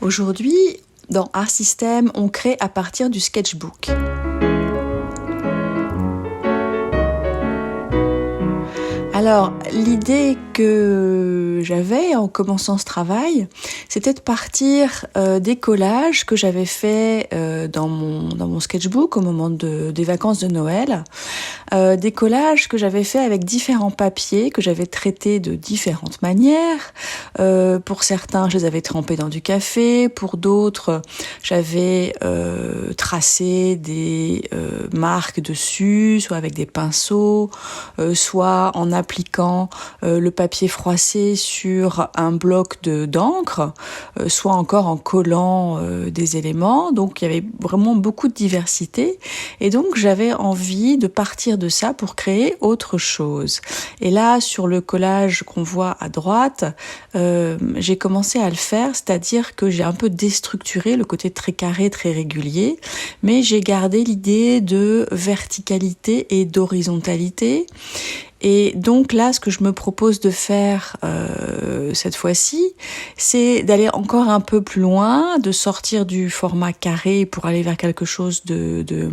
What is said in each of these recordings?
Aujourd'hui, dans Art System, on crée à partir du sketchbook. Alors, l'idée que j'avais en commençant ce travail, c'était de partir des collages que j'avais faits dans mon sketchbook au moment des vacances de Noël. Des collages que j'avais faits avec différents papiers que j'avais traités de différentes manières. Pour certains, je les avais trempés dans du café. Pour d'autres, j'avais tracé des marques dessus, soit avec des pinceaux, soit en appliquant le papier froissé sur un bloc d'encre, soit encore en collant des éléments. Donc il y avait vraiment beaucoup de diversité et donc j'avais envie de partir de ça pour créer autre chose. Et là, sur le collage qu'on voit à droite, j'ai commencé à le faire, c'est-à-dire que j'ai un peu déstructuré le côté très carré, très régulier, mais j'ai gardé l'idée de verticalité et d'horizontalité. Et donc là, ce que je me propose de faire cette fois-ci, c'est d'aller encore un peu plus loin, de sortir du format carré pour aller vers quelque chose de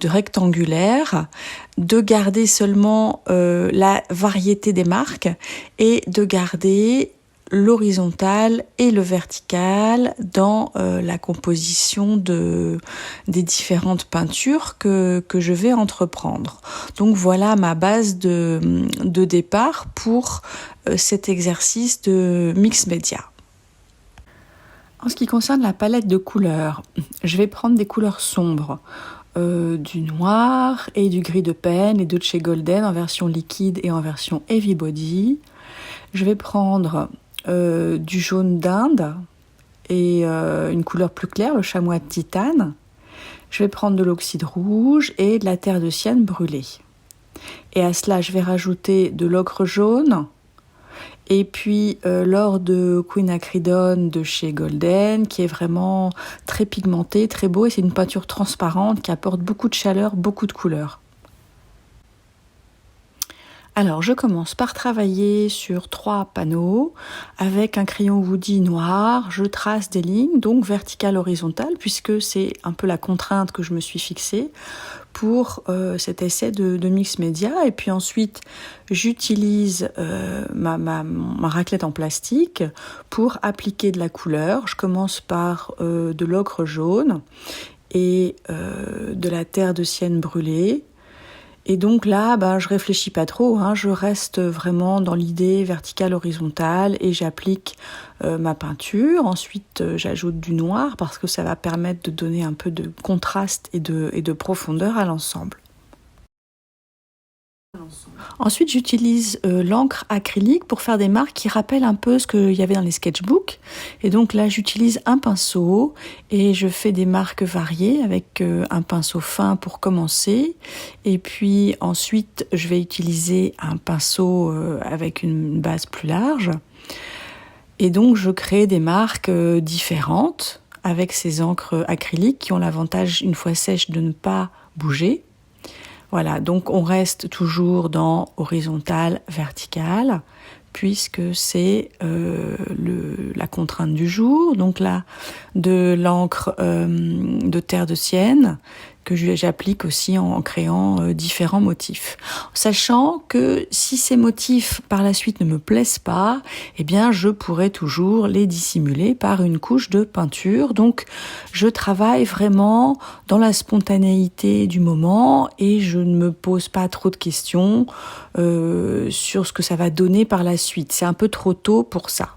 rectangulaire, de garder seulement la variété des marques et de garder l'horizontal et le vertical dans la composition des différentes peintures que je vais entreprendre. Donc voilà ma base de départ pour cet exercice de mix média. En ce qui concerne la palette de couleurs, je vais prendre des couleurs sombres, du noir et du gris de Pen et de chez Golden en version liquide et en version heavy body. Je vais prendre du jaune d'Inde et une couleur plus claire, le chamois de titane. Je vais prendre de l'oxyde rouge et de la terre de sienne brûlée. Et à cela, je vais rajouter de l'ocre jaune et puis l'or de quinacridone de chez Golden qui est vraiment très pigmenté, très beau et c'est une peinture transparente qui apporte beaucoup de chaleur, beaucoup de couleurs. Alors, je commence par travailler sur 3 panneaux avec un crayon Woody noir. Je trace des lignes, donc verticales, horizontales, puisque c'est un peu la contrainte que je me suis fixée pour cet essai de mix média. Et puis ensuite, j'utilise ma raclette en plastique pour appliquer de la couleur. Je commence par de l'ocre jaune et de la terre de sienne brûlée. Et donc là, je réfléchis pas trop, je reste vraiment dans l'idée verticale horizontale et j'applique ma peinture. Ensuite, j'ajoute du noir parce que ça va permettre de donner un peu de contraste et de profondeur à l'ensemble. Ensuite, j'utilise l'encre acrylique pour faire des marques qui rappellent un peu ce qu'il y avait dans les sketchbooks. Et donc là, j'utilise un pinceau et je fais des marques variées avec un pinceau fin pour commencer. Et puis ensuite, je vais utiliser un pinceau avec une base plus large. Et donc, je crée des marques différentes avec ces encres acryliques qui ont l'avantage, une fois sèches, de ne pas bouger. Voilà, donc on reste toujours dans horizontal, vertical, puisque c'est la contrainte du jour. Donc là, de l'encre de terre de sienne que j'applique aussi en créant différents motifs. Sachant que si ces motifs par la suite ne me plaisent pas, eh bien je pourrais toujours les dissimuler par une couche de peinture. Donc je travaille vraiment dans la spontanéité du moment et je ne me pose pas trop de questions sur ce que ça va donner par la suite. C'est un peu trop tôt pour ça.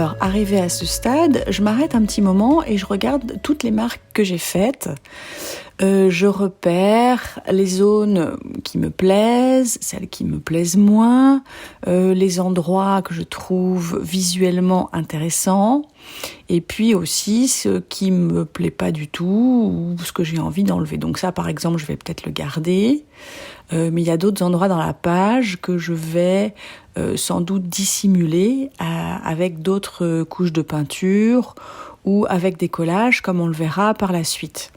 Alors, arrivé à ce stade, je m'arrête un petit moment et je regarde toutes les marques que j'ai faites. Je repère les zones qui me plaisent, celles qui me plaisent moins, les endroits que je trouve visuellement intéressants, et puis aussi ce qui me plaît pas du tout ou ce que j'ai envie d'enlever. Donc ça, par exemple, je vais peut-être le garder, mais il y a d'autres endroits dans la page que je vais sans doute dissimuler avec d'autres couches de peinture ou avec des collages, comme on le verra par la suite.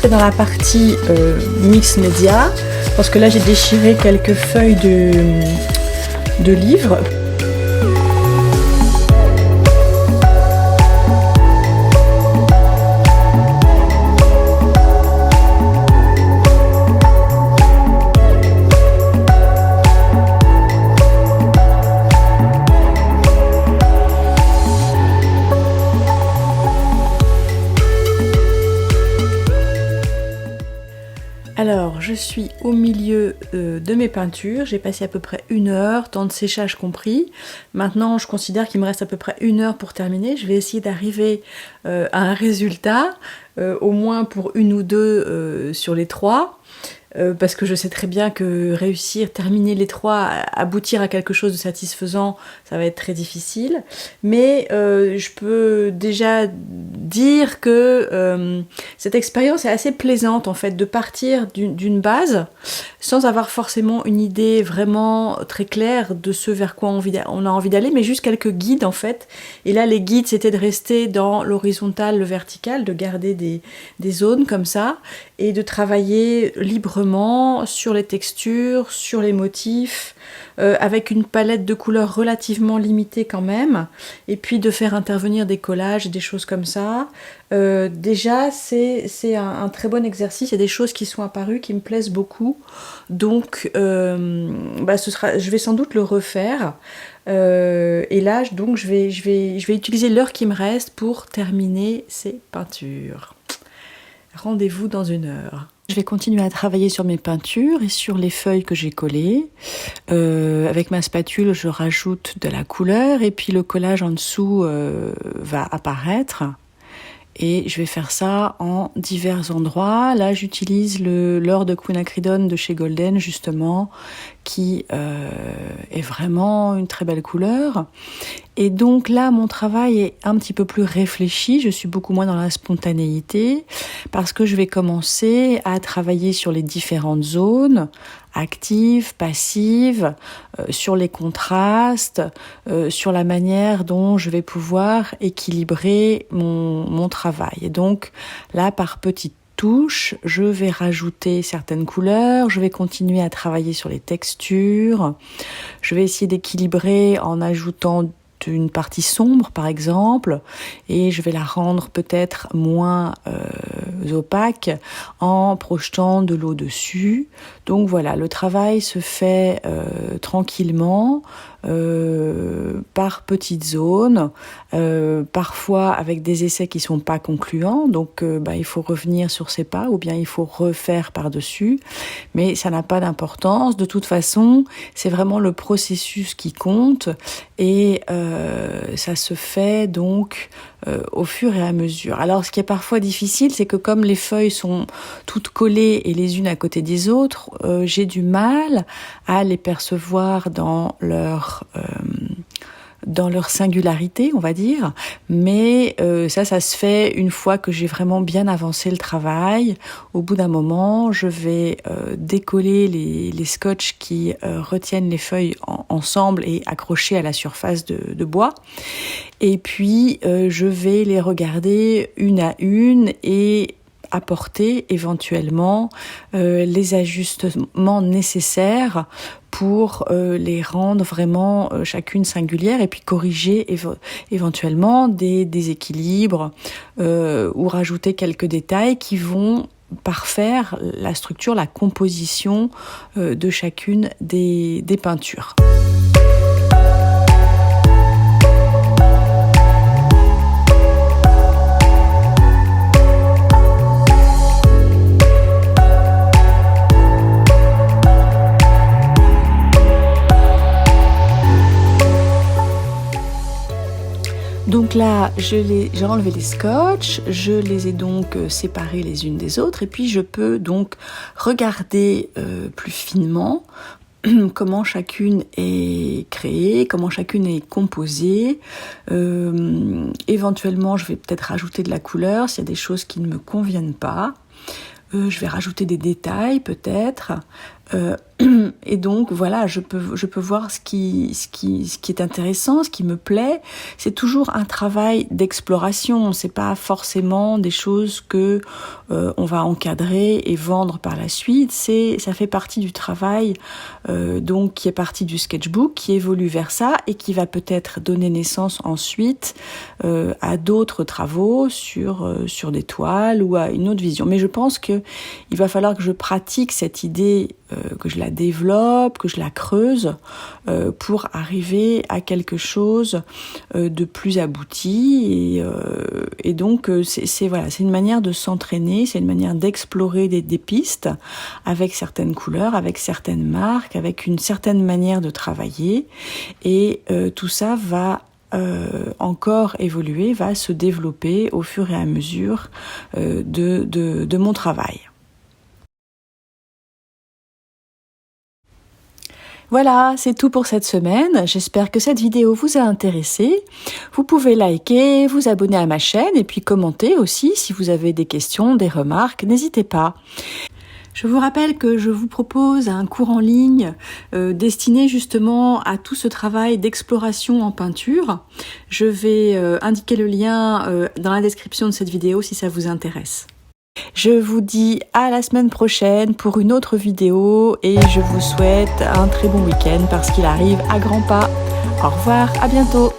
Dans la partie mix média, parce que là j'ai déchiré quelques feuilles de livres. Alors, je suis au milieu de mes peintures, j'ai passé à peu près 1 heure, temps de séchage compris. Maintenant, je considère qu'il me reste à peu près 1 heure pour terminer. Je vais essayer d'arriver à un résultat, au moins pour 1 ou 2 sur les 3. Parce que je sais très bien que terminer les 3, aboutir à quelque chose de satisfaisant, ça va être très difficile. Mais je peux déjà dire que cette expérience est assez plaisante en fait, de partir d'une base sans avoir forcément une idée vraiment très claire de ce vers quoi on a envie d'aller, mais juste quelques guides en fait. Et là, les guides, c'était de rester dans l'horizontal, le vertical, de garder des zones comme ça et de travailler librement sur les textures, sur les motifs, avec une palette de couleurs relativement limitée quand même, et puis de faire intervenir des collages, des choses comme ça. Déjà, c'est un très bon exercice. Il y a des choses qui sont apparues qui me plaisent beaucoup, donc je vais sans doute le refaire. Et là, donc, je vais utiliser l'heure qui me reste pour terminer ces peintures. Rendez-vous dans 1 heure. Je vais continuer à travailler sur mes peintures et sur les feuilles que j'ai collées. Avec ma spatule, je rajoute de la couleur et puis le collage en dessous va apparaître. Et je vais faire ça en divers endroits. Là, j'utilise l'or de quinacridone de chez Golden, justement, qui est vraiment une très belle couleur. Et donc là, mon travail est un petit peu plus réfléchi. Je suis beaucoup moins dans la spontanéité parce que je vais commencer à travailler sur les différentes zones, actives, passives, sur les contrastes, sur la manière dont je vais pouvoir équilibrer mon travail. Et donc là, par petites touches, je vais rajouter certaines couleurs, je vais continuer à travailler sur les textures, je vais essayer d'équilibrer en ajoutant une partie sombre par exemple, et je vais la rendre peut-être moins opaque en projetant de l'eau dessus. Donc voilà, le travail se fait tranquillement, par petites zones, parfois avec des essais qui sont pas concluants, donc il faut revenir sur ses pas ou bien il faut refaire par-dessus, mais ça n'a pas d'importance. De toute façon, c'est vraiment le processus qui compte, et ça se fait donc au fur et à mesure. Alors ce qui est parfois difficile, c'est que comme les feuilles sont toutes collées et les unes à côté des autres, j'ai du mal à les percevoir dans leur singularité, on va dire, mais ça se fait une fois que j'ai vraiment bien avancé le travail. Au bout d'un moment, je vais décoller les scotch qui retiennent les feuilles ensemble et accrocher à la surface de bois. Et puis, je vais les regarder une à une et apporter éventuellement les ajustements nécessaires pour les rendre vraiment chacune singulière et puis corriger éventuellement des déséquilibres ou rajouter quelques détails qui vont parfaire la structure, la composition de chacune des peintures. Donc là, j'ai enlevé les scotch, je les ai donc séparés les unes des autres et puis je peux donc regarder plus finement comment chacune est créée, comment chacune est composée. Éventuellement, je vais peut-être rajouter de la couleur s'il y a des choses qui ne me conviennent pas. Je vais rajouter des détails peut-être. Et donc voilà, je peux voir ce qui est intéressant, ce qui me plaît. C'est toujours un travail d'exploration. C'est pas forcément des choses que on va encadrer et vendre par la suite. Ça fait partie du travail, donc qui est partie du sketchbook, qui évolue vers ça et qui va peut-être donner naissance ensuite à d'autres travaux sur des toiles ou à une autre vision. Mais je pense que il va falloir que je pratique cette idée, que je la développe, que je la creuse pour arriver à quelque chose de plus abouti et donc c'est une manière de s'entraîner, c'est une manière d'explorer des pistes avec certaines couleurs, avec certaines marques, avec une certaine manière de travailler et tout ça va encore évoluer, va se développer au fur et à mesure de mon travail. Voilà, c'est tout pour cette semaine. J'espère que cette vidéo vous a intéressé. Vous pouvez liker, vous abonner à ma chaîne et puis commenter aussi si vous avez des questions, des remarques, n'hésitez pas. Je vous rappelle que je vous propose un cours en ligne destiné justement à tout ce travail d'exploration en peinture. Je vais indiquer le lien dans la description de cette vidéo si ça vous intéresse. Je vous dis à la semaine prochaine pour une autre vidéo et je vous souhaite un très bon week-end parce qu'il arrive à grands pas. Au revoir, à bientôt.